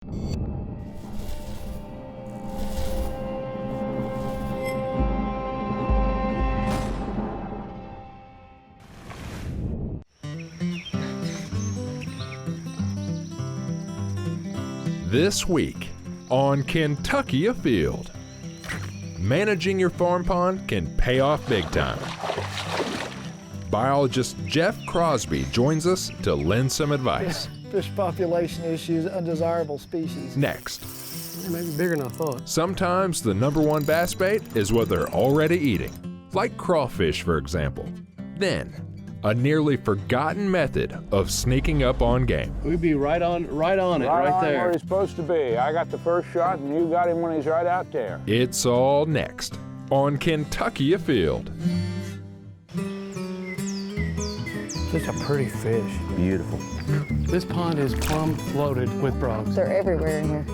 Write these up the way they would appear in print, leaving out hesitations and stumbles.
This week on Kentucky Afield, managing your farm pond can pay off big time. Biologist Jeff Crosby joins us to lend some advice. Fish population issues, undesirable species. Next. Maybe bigger than I thought. Sometimes the #1 bass bait is what they're already eating, like crawfish, for example. Then, a nearly forgotten method of sneaking up on game. We'd be right on it, right on there. Where he's supposed to be. I got the first shot, and you got him when he's right out there. It's all next on Kentucky Afield. Such a pretty fish. Beautiful. This pond is plumb floated with frogs. They're everywhere in here.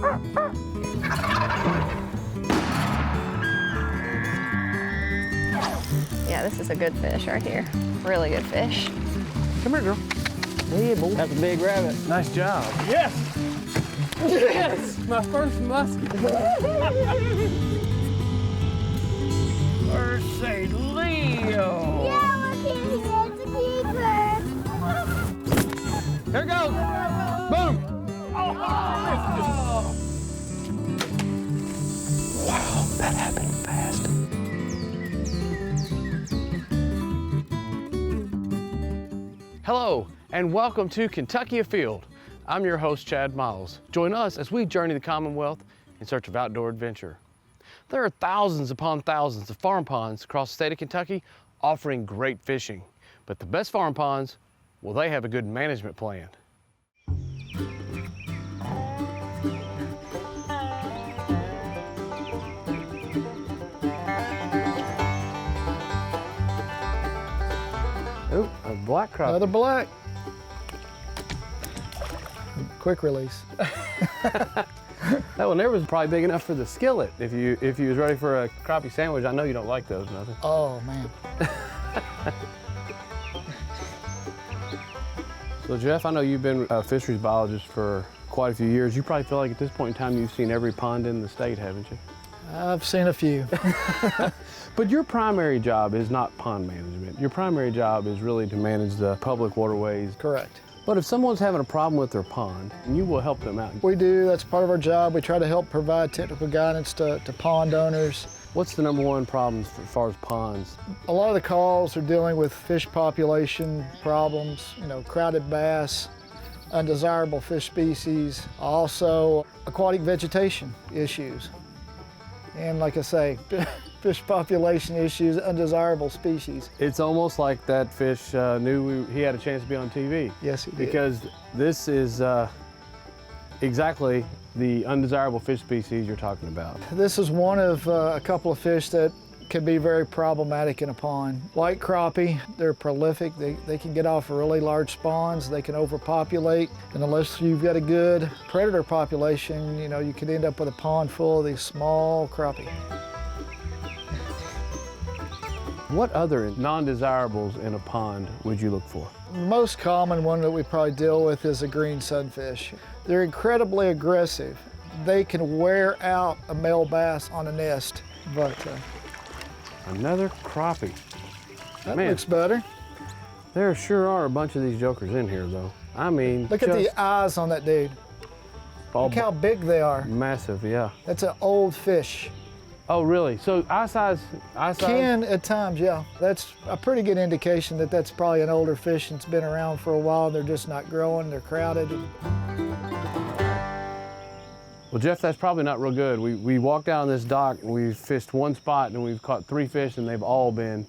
Yeah, this is a good fish right here. Really good fish. Come here, girl. Yeah, boy. That's a big rabbit. Nice job. Yes! Yes! My first muskie. Mercy Leo! Yeah, look at it. It's a keeper. Here it goes. Boom! Wow, that happened fast. Hello, and welcome to Kentucky Afield. I'm your host, Chad Miles. Join us as we journey the Commonwealth in search of outdoor adventure. There are thousands upon thousands of farm ponds across the state of Kentucky offering great fishing. But the best farm ponds, well, they have a good management plan. Oh, a black crappie. Another black. Quick release. That one there was probably big enough for the skillet. If you was ready for a crappie sandwich, I know you don't like those, nothing. Oh, man. So Jeff, I know you've been a fisheries biologist for quite a few years. You probably feel like at this point in time you've seen every pond in the state, haven't you? I've seen a few. But your primary job is not pond management. Your primary job is really to manage the public waterways. Correct. But if someone's having a problem with their pond, you will help them out. We do. That's part of our job. We try to help provide technical guidance to pond owners. What's the #1 problem as far as ponds? A lot of the calls are dealing with fish population problems, crowded bass, undesirable fish species, also aquatic vegetation issues. And like I say, fish population issues, undesirable species. It's almost like that fish knew he had a chance to be on TV. Yes, he did. Because this is exactly the undesirable fish species you're talking about. This is one of a couple of fish that can be very problematic in a pond. White crappie, they're prolific. They can get off really large spawns. They can overpopulate. And unless you've got a good predator population, you could end up with a pond full of these small crappie. What other non-desirables in a pond would you look for? The most common one that we probably deal with is a green sunfish. They're incredibly aggressive. They can wear out a male bass on a nest, but another crappie. that Man, looks better. There sure are a bunch of these jokers in here, though. I mean, Look at the eyes on that dude. Look how big they are. Massive, yeah. That's an old fish. Oh, really? So eye size? Can at times, yeah. That's a pretty good indication that that's probably an older fish that's been around for a while. They're just not growing, they're crowded. Well, Jeff, that's probably not real good. We walked down this dock and we fished one spot and we've caught 3 fish and they've all been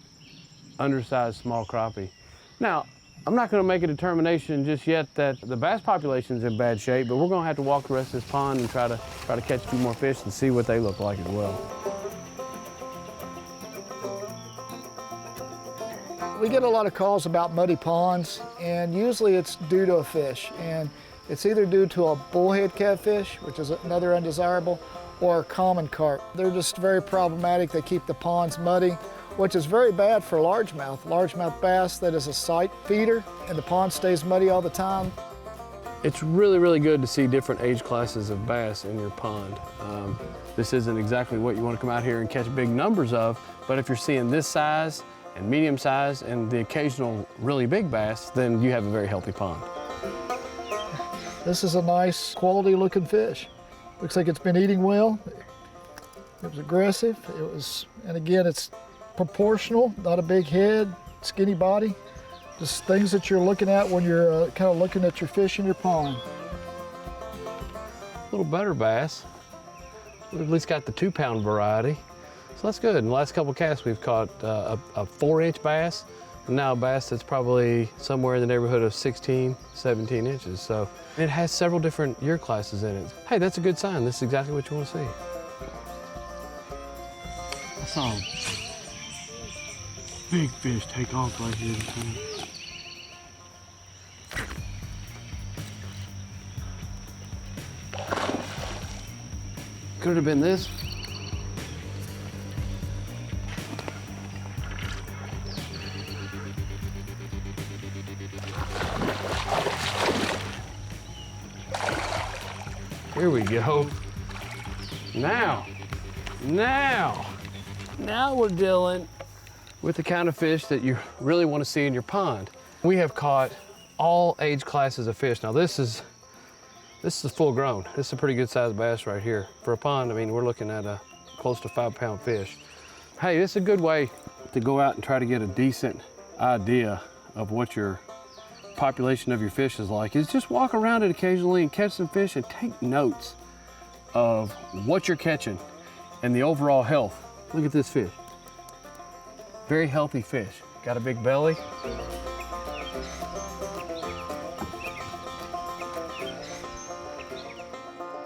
undersized small crappie. Now, I'm not going to make a determination just yet that the bass population's in bad shape, but we're going to have to walk the rest of this pond and try to catch a few more fish and see what they look like as well. We get a lot of calls about muddy ponds, and usually it's due to a fish. And it's either due to a bullhead catfish, which is another undesirable, or a common carp. They're just very problematic. They keep the ponds muddy, which is very bad for largemouth. Largemouth bass, that is a sight feeder, and the pond stays muddy all the time. It's really, really good to see different age classes of bass in your pond. This isn't exactly what you want to come out here and catch big numbers of, but if you're seeing this size and medium size and the occasional really big bass, then you have a very healthy pond. This is a nice quality looking fish. Looks like it's been eating well. It was aggressive. And again, it's proportional, not a big head, skinny body. Just things that you're looking at when you're kind of looking at your fish in your pond. A little better bass. We've at least got the 2-pound variety. So that's good. In the last couple casts, we've caught a 4-inch bass, and now a bass that's probably somewhere in the neighborhood of 16, 17 inches. So it has several different year classes in it. Hey, that's a good sign. This is exactly what you want to see. I saw a big fish take off right here. Could it have been this? Here we go. Now we're dealing with the kind of fish that you really want to see in your pond. We have caught all age classes of fish. Now this is full grown. This is a pretty good sized bass right here. For a pond, I mean, we're looking at a close to 5-pound fish. Hey, this is a good way to go out and try to get a decent idea of what your population of your fish is like, is just walk around it occasionally and catch some fish and take notes of what you're catching and the overall health. Look at this fish. Very healthy fish. Got a big belly.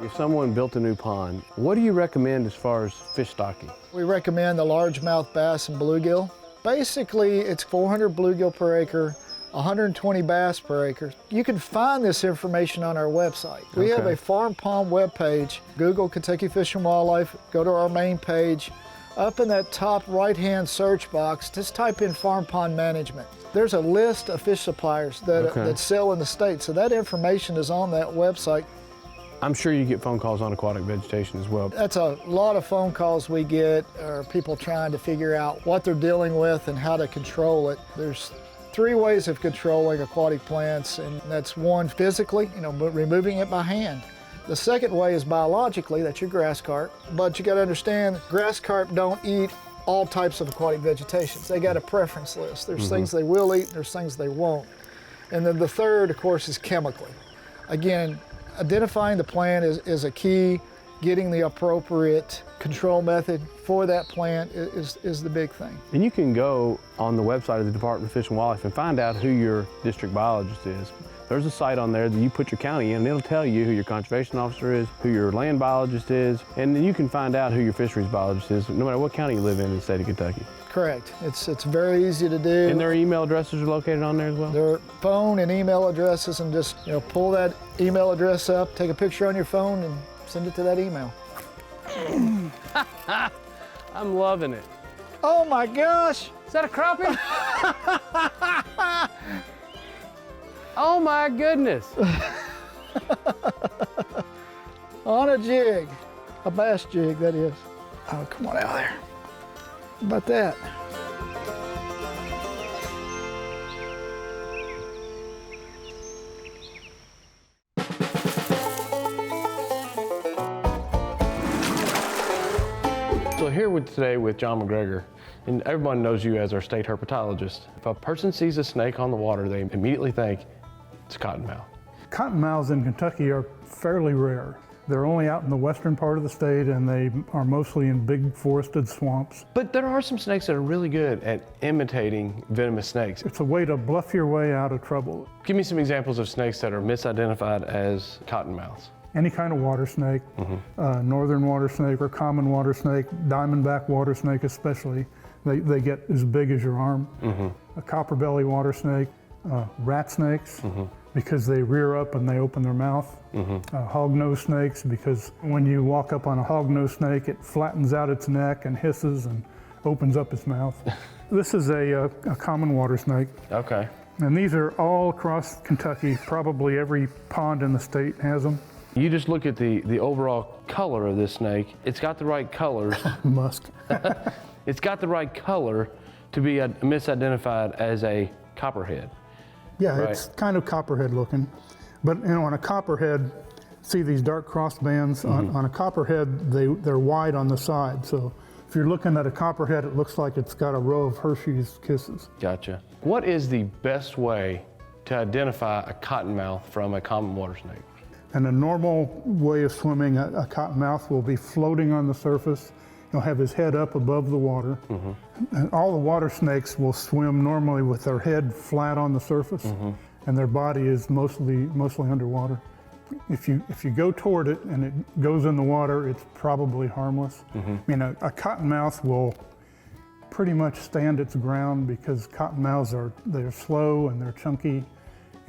If someone built a new pond, what do you recommend as far as fish stocking? We recommend the largemouth bass and bluegill. Basically, it's 400 bluegill per acre, 120 bass per acre. You can find this information on our website. We have a farm pond webpage. Google Kentucky Fish and Wildlife, go to our main page. Up in that top right-hand search box, just type in farm pond management. There's a list of fish suppliers that sell in the state, so that information is on that website. I'm sure you get phone calls on aquatic vegetation as well. That's a lot of phone calls we get, or people trying to figure out what they're dealing with and how to control it. There's 3 ways of controlling aquatic plants, and that's one, physically, removing it by hand. The second way is biologically, that's your grass carp. But you gotta understand, grass carp don't eat all types of aquatic vegetations. They got a preference list. There's things they will eat, there's things they won't. And then the third, of course, is chemically. Again, identifying the plant is a key. Getting the appropriate control method for that plant is the big thing. And you can go on the website of the Department of Fish and Wildlife and find out who your district biologist is. There's a site on there that you put your county in, and it'll tell you who your conservation officer is, who your land biologist is, and then you can find out who your fisheries biologist is, no matter what county you live in the state of Kentucky. Correct. It's very easy to do. And their email addresses are located on there as well? Their phone and email addresses, and just pull that email address up, take a picture on your phone, and send it to that email. I'm loving it. Oh my gosh! Is that a crappie? Oh my goodness. On a jig. A bass jig, that is. Oh, come on out there. How about that? So here today with John McGregor, and everyone knows you as our state herpetologist. If a person sees a snake on the water, they immediately think it's cottonmouth. Cottonmouths in Kentucky are fairly rare. They're only out in the western part of the state, and they are mostly in big forested swamps. But there are some snakes that are really good at imitating venomous snakes. It's a way to bluff your way out of trouble. Give me some examples of snakes that are misidentified as cottonmouths. Any kind of water snake, northern water snake or common water snake, diamondback water snake especially, they get as big as your arm. A copperbelly water snake, rat snakes, because they rear up and they open their mouth. Hognose snakes, because when you walk up on a hognose snake, it flattens out its neck and hisses and opens up its mouth. This is a common water snake. Okay. And these are all across Kentucky. Probably every pond in the state has them. You just look at the overall color of this snake. It's got the right colors. Musk. It's got the right color to be misidentified as a copperhead. Yeah, Right. it's kind of copperhead looking. But you know, on a copperhead, see these dark cross bands? On a copperhead, they're wide on the side. So if you're looking at a copperhead, it looks like it's got a row of Hershey's Kisses. Gotcha. What is the best way to identify a cottonmouth from a common water snake? And a normal way of swimming, a cottonmouth will be floating on the surface. He'll have his head up above the water. And all the water snakes will swim normally with their head flat on the surface, and their body is mostly underwater. If you go toward it and it goes in the water, it's probably harmless. I mean, a cottonmouth will pretty much stand its ground because cottonmouths they're slow and they're chunky,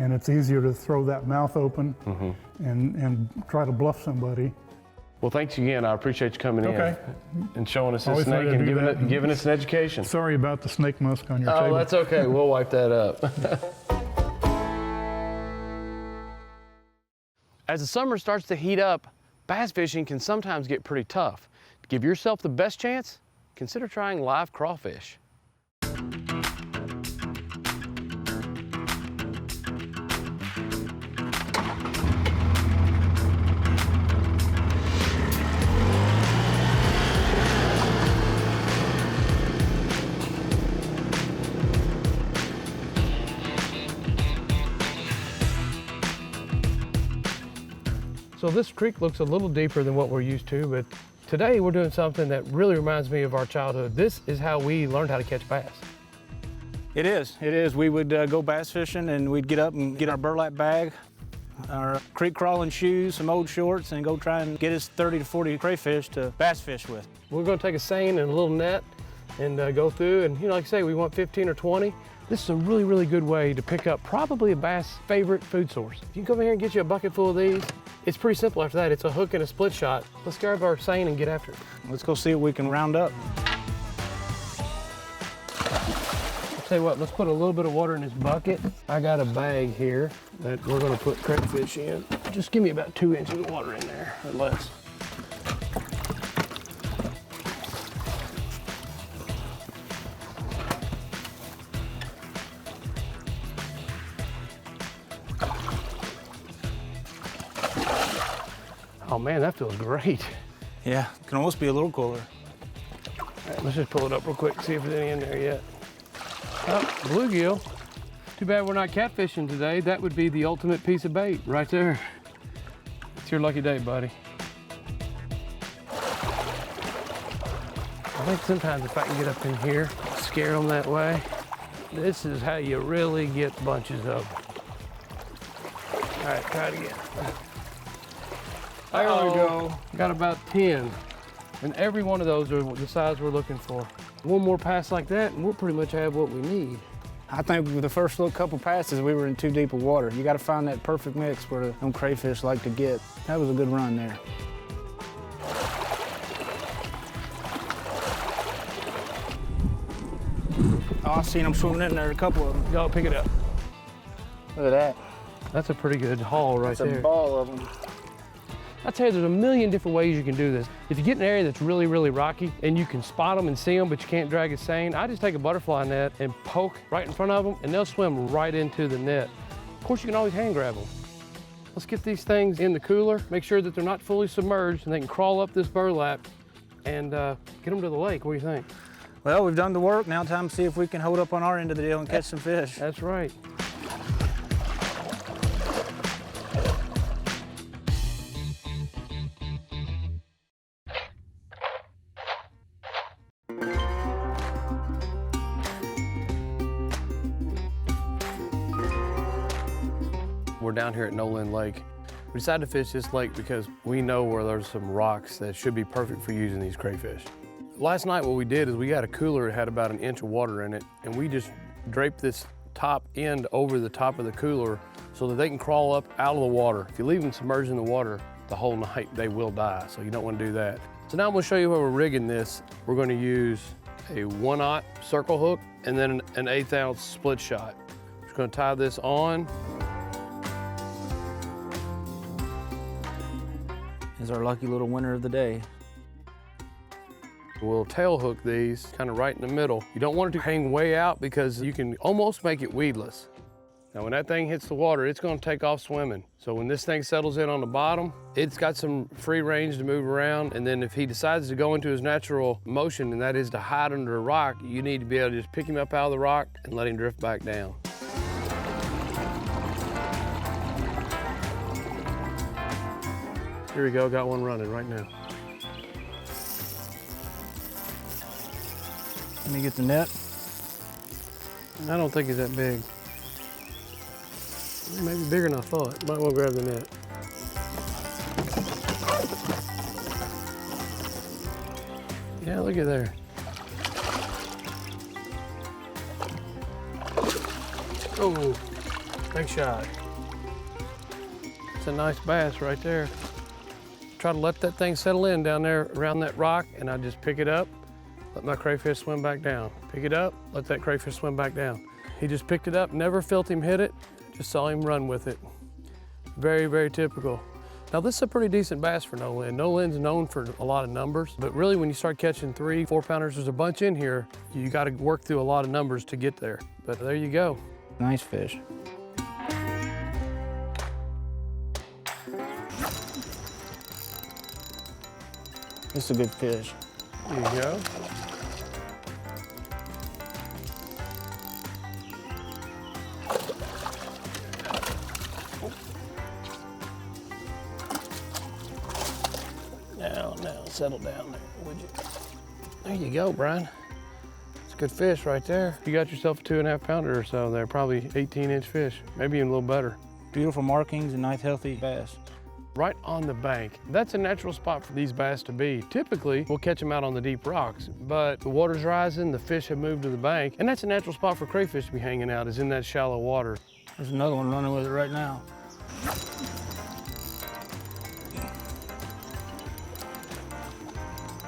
and it's easier to throw that mouth open and try to bluff somebody. Well, thanks again. I appreciate you coming Okay. in and showing us this Always snake wanted to and do that. giving us an education. Sorry about the snake musk on your Oh, table. that's okay. We'll wipe that up. As the summer starts to heat up, bass fishing can sometimes get pretty tough. To give yourself the best chance, consider trying live crawfish. So this creek looks a little deeper than what we're used to, but today we're doing something that really reminds me of our childhood. This is how we learned how to catch bass. It is. We would go bass fishing and we'd get up and get our burlap bag, our creek crawling shoes, some old shorts, and go try and get us 30 to 40 crayfish to bass fish with. We're gonna take a seine and a little net and go through, and like I say, we want 15 or 20. This is a really, really good way to pick up probably a bass favorite food source. If you can come in here and get you a bucket full of these, it's pretty simple after that. It's a hook and a split shot. Let's grab our seine and get after it. Let's go see what we can round up. I'll tell you what, let's put a little bit of water in this bucket. I got a bag here that we're gonna put crayfish in. Just give me about 2 inches of water in there, or less. Oh man, that feels great. Yeah, can almost be a little cooler. All right, let's just pull it up real quick, see if there's any in there yet. Oh, bluegill. Too bad we're not catfishing today. That would be the ultimate piece of bait right there. It's your lucky day, buddy. I think sometimes if I can get up in here, scare them that way, this is how you really get bunches of them. All right, try it again. There we go. Got about 10. And every one of those are the size we're looking for. One more pass like that and we'll pretty much have what we need. I think with the first little couple passes, we were in too deep of water. You got to find that perfect mix where them crayfish like to get. That was a good run there. Oh, I seen them swimming in there, a couple of them. Y'all pick it up. Look at that. That's a pretty good haul right That's there. a ball of them. I tell you, there's a million different ways you can do this. If you get in an area that's really, really rocky and you can spot them and see them, but you can't drag a seine, I just take a butterfly net and poke right in front of them and they'll swim right into the net. Of course, you can always hand grab them. Let's get these things in the cooler, make sure that they're not fully submerged and they can crawl up this burlap and get them to the lake. What do you think? Well, we've done the work. Now time to see if we can hold up on our end of the deal and catch some fish. That's right. We're down here at Nolan Lake. We decided to fish this lake because we know where there's some rocks that should be perfect for using these crayfish. Last night what we did is we got a cooler that had about 1 inch of water in it, and we just draped this top end over the top of the cooler so that they can crawl up out of the water. If you leave them submerged in the water the whole night, they will die, so you don't want to do that. So now I'm going to show you how we're rigging this. We're going to use a 1/0 circle hook and then an 1/8 ounce split shot. Just gonna tie this on. Is our lucky little winner of the day. We'll tail hook these kind of right in the middle. You don't want it to hang way out because you can almost make it weedless. Now when that thing hits the water, it's gonna take off swimming. So when this thing settles in on the bottom, it's got some free range to move around. And then if he decides to go into his natural motion, and that is to hide under a rock, you need to be able to just pick him up out of the rock and let him drift back down. Here we go, got one running right now. Let me get the net. I don't think he's that big. Maybe bigger than I thought. Might want to grab the net. Yeah, look at there. Oh, big shot. It's a nice bass right there. Try to let that thing settle in down there around that rock, and I just pick it up, let my crayfish swim back down. Pick it up, let that crayfish swim back down. He just picked it up, never felt him hit it, just saw him run with it. Very, very typical. Now this is a pretty decent bass for Nolan. Nolan's known for a lot of numbers, but really when you start catching 3, 4 pounders, there's a bunch in here, you gotta work through a lot of numbers to get there. But there you go. Nice fish. This is a good fish. There you go. Now, settle down there, would you? There you go, Brian. It's a good fish right there. You got yourself a 2.5 pounder or so there, probably 18-inch fish, maybe even a little better. Beautiful markings and nice healthy bass. Right on the bank. That's a natural spot for these bass to be. Typically, we'll catch them out on the deep rocks, but the water's rising, the fish have moved to the bank, and that's a natural spot for crayfish to be hanging out, is in that shallow water. There's another one running with it right now.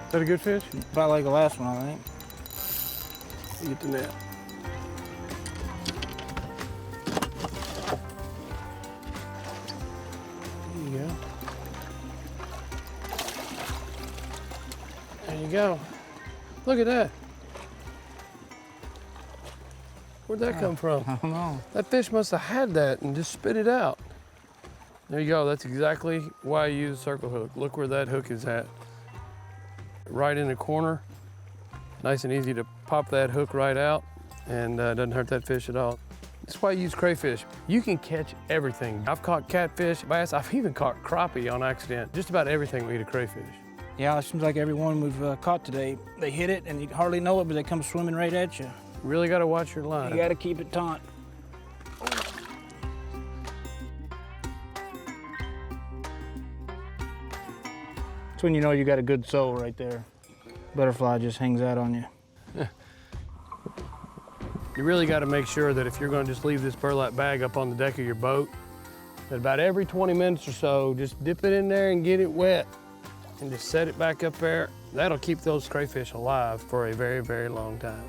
Is that a good fish? About like the last one, I think. Get the net. There you go. There you go. Look at that. Where'd that come from? I don't know. That fish must have had that and just spit it out. There you go. That's exactly why I use a circle hook. Look where that hook is at. Right in the corner. Nice and easy to pop that hook right out, and doesn't hurt that fish at all. That's why I use crayfish. You can catch everything. I've caught catfish, bass, I've even caught crappie on accident. Just about everything we eat a crayfish. Yeah, it seems like every one we've caught today, they hit it and you hardly know it, but they come swimming right at you. You really got to watch your line. You got to keep it taut. That's when you know you got a good soul right there. Butterfly just hangs out on you. You really got to make sure that if you're going to just leave this burlap bag up on the deck of your boat, that about every 20 minutes or so, just dip it in there and get it wet and just set it back up there. That'll keep those crayfish alive for a very, very long time.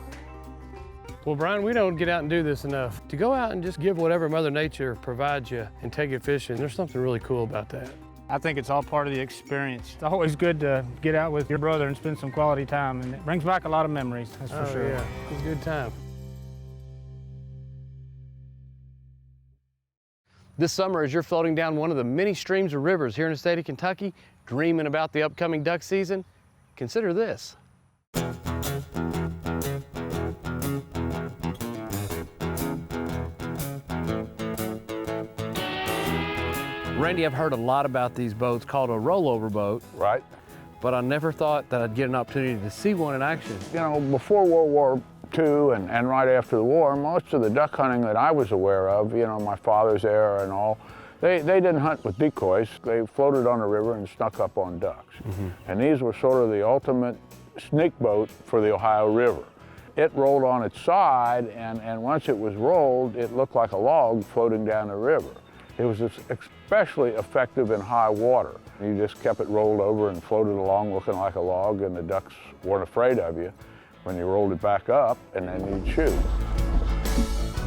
Well, Brian, we don't get out and do this enough. To go out and just give whatever Mother Nature provides you and take it fishing, there's something really cool about that. I think it's all part of the experience. It's always good to get out with your brother and spend some quality time, and it brings back a lot of memories, that's for sure. Yeah, it's a good time. This summer, as you're floating down one of the many streams or rivers here in the state of Kentucky, dreaming about the upcoming duck season, consider this. Randy, I've heard a lot about these boats called a rollover boat. Right. But I never thought that I'd get an opportunity to see one in action. You know, before World War II and right after the war, most of the duck hunting that I was aware of, you know, my father's era and all, they didn't hunt with decoys. They floated on the river and snuck up on ducks. Mm-hmm. And these were sort of the ultimate sneak boat for the Ohio River. It rolled on its side, and once it was rolled, it looked like a log floating down the river. It was especially effective in high water. You just kept it rolled over and floated along looking like a log, and the ducks weren't afraid of you when you rolled it back up, and then you'd shoot.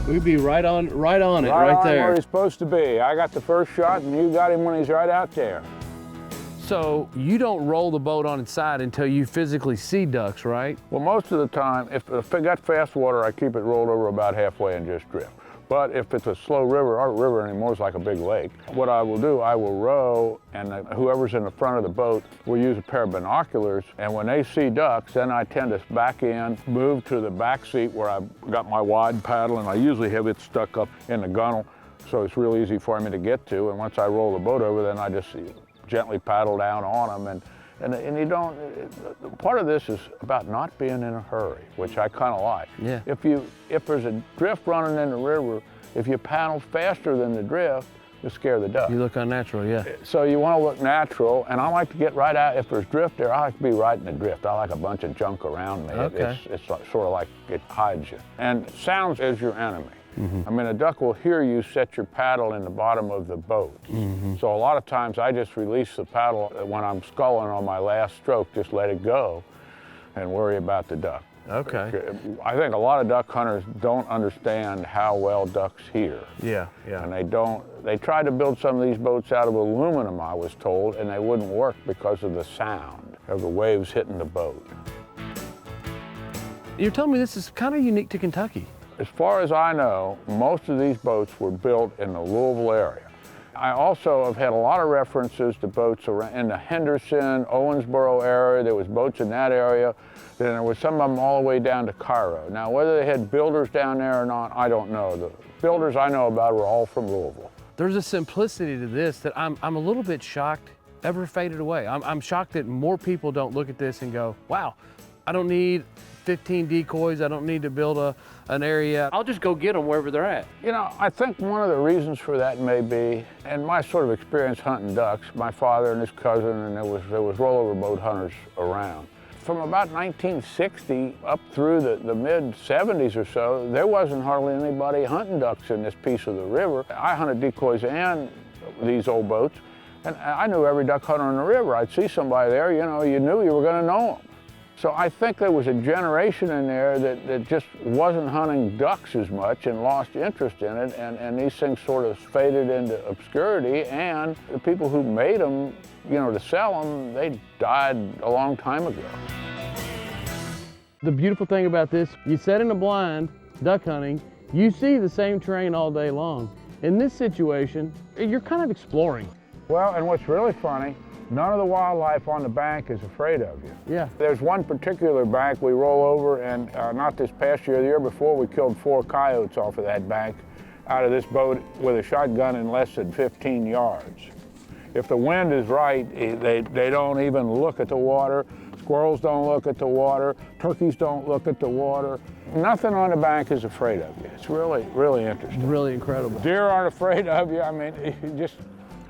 We'd be right on it, right on there. Where he's supposed to be. I got the first shot and you got him when he's right out there. So you don't roll the boat on its side until you physically see ducks, right? Well, most of the time, if I got fast water, I keep it rolled over about halfway and just drift. But if it's a slow river, our river anymore is like a big lake. What I will do, I will row, and whoever's in the front of the boat will use a pair of binoculars, and when they see ducks, then I tend to back in, move to the back seat where I've got my wide paddle, and I usually have it stuck up in the gunnel, so it's real easy for me to get to, and once I roll the boat over, then I just gently paddle down on them, and you don't, part of this is about not being in a hurry, which I kind of like. Yeah. If there's a drift running in the river, if you paddle faster than the drift, you scare the duck. You look unnatural, yeah. So you want to look natural, and I like to get right out. If there's drift there, I like to be right in the drift. I like a bunch of junk around me. Okay. It's sort of like it hides you. And sounds is your enemy. Mm-hmm. I mean, a duck will hear you set your paddle in the bottom of the boat. Mm-hmm. So a lot of times I just release the paddle when I'm sculling on my last stroke, just let it go and worry about the duck. Okay. I think a lot of duck hunters don't understand how well ducks hear. Yeah. And they tried to build some of these boats out of aluminum, I was told, and they wouldn't work because of the sound of the waves hitting the boat. You're telling me this is kind of unique to Kentucky. As far as I know, most of these boats were built in the Louisville area. I also have had a lot of references to boats around in the Henderson, Owensboro area. There was boats in that area. Then there was some of them all the way down to Cairo. Now, whether they had builders down there or not, I don't know. The builders I know about were all from Louisville. There's a simplicity to this that I'm a little bit shocked ever faded away. I'm shocked that more people don't look at this and go, wow, I don't need 15 decoys. I don't need to build an area. I'll just go get them wherever they're at. You know, I think one of the reasons for that may be, and my sort of experience hunting ducks, my father and his cousin, and there was rollover boat hunters around. From about 1960 up through the mid-70s or so, there wasn't hardly anybody hunting ducks in this piece of the river. I hunted decoys and these old boats, and I knew every duck hunter in the river. I'd see somebody there, you know, you knew you were going to know them. So I think there was a generation in there that just wasn't hunting ducks as much and lost interest in it, and these things sort of faded into obscurity, and the people who made them, you know, to sell them, they died a long time ago. The beautiful thing about this, you set in a blind, duck hunting, you see the same terrain all day long. In this situation, you're kind of exploring. Well, and what's really funny, none of the wildlife on the bank is afraid of you. Yeah. There's one particular bank we roll over, and not this past year, the year before, we killed 4 coyotes off of that bank out of this boat with a shotgun in less than 15 yards. If the wind is right, they don't even look at the water. Squirrels don't look at the water. Turkeys don't look at the water. Nothing on the bank is afraid of you. It's really, really interesting. Really incredible. Deer aren't afraid of you. I mean,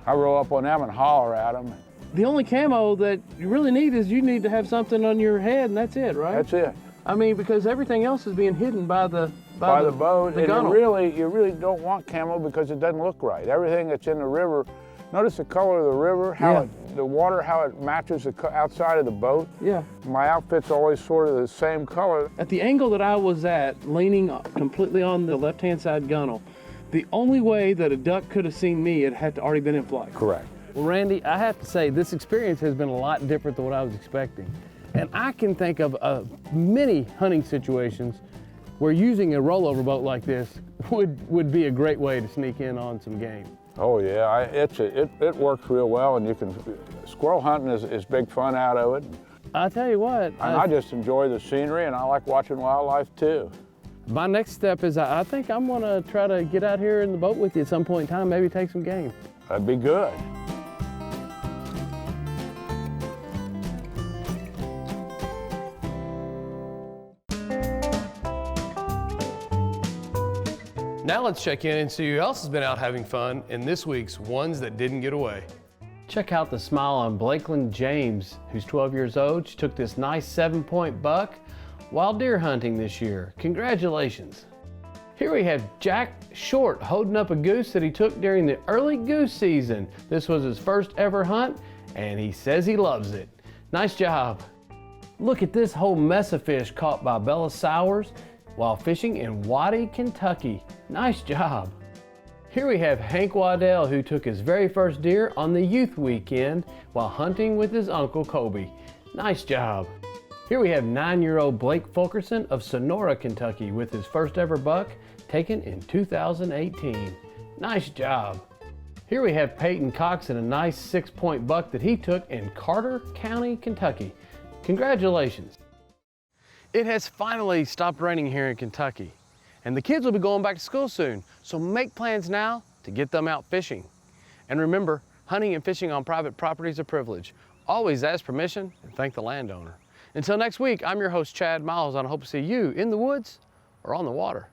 I roll up on them and holler at them. The only camo that you really need is you need to have something on your head, and that's it, right? That's it. I mean, because everything else is being hidden by the boat. The and gunnel. you really don't want camo because it doesn't look right. Everything that's in the river, notice the color of the river, the water, how it matches the outside of the boat. Yeah. My outfit's always sort of the same color. At the angle that I was at, leaning completely on the left-hand side gunnel, the only way that a duck could have seen me, it had to already been in flight. Correct. Well, Randy, I have to say, this experience has been a lot different than what I was expecting. And I can think of many hunting situations where using a rollover boat like this would be a great way to sneak in on some game. Oh yeah, it works real well, and you can, squirrel hunting is big fun out of it. I tell you what. And I just enjoy the scenery, and I like watching wildlife too. My next step is I think I'm gonna try to get out here in the boat with you at some point in time, maybe take some game. That'd be good. Now let's check in and see who else has been out having fun in this week's Ones That Didn't Get Away. Check out the smile on Blakeland James, who's 12 years old. She took this nice 7-point buck while deer hunting this year. Congratulations. Here we have Jack Short holding up a goose that he took during the early goose season. This was his first ever hunt, and he says he loves it. Nice job. Look at this whole mess of fish caught by Bella Sowers. while fishing in Waddy, Kentucky. Nice job. Here we have Hank Waddell, who took his very first deer on the youth weekend while hunting with his uncle Kobe. Nice job. Here we have 9-year-old Blake Fulkerson of Sonora, Kentucky with his first ever buck taken in 2018. Nice job. Here we have Peyton Cox and a nice 6-point buck that he took in Carter County, Kentucky. Congratulations. It has finally stopped raining here in Kentucky, and the kids will be going back to school soon, so make plans now to get them out fishing. And remember, hunting and fishing on private property is a privilege. Always ask permission and thank the landowner. Until next week, I'm your host, Chad Miles, and I hope to see you in the woods or on the water.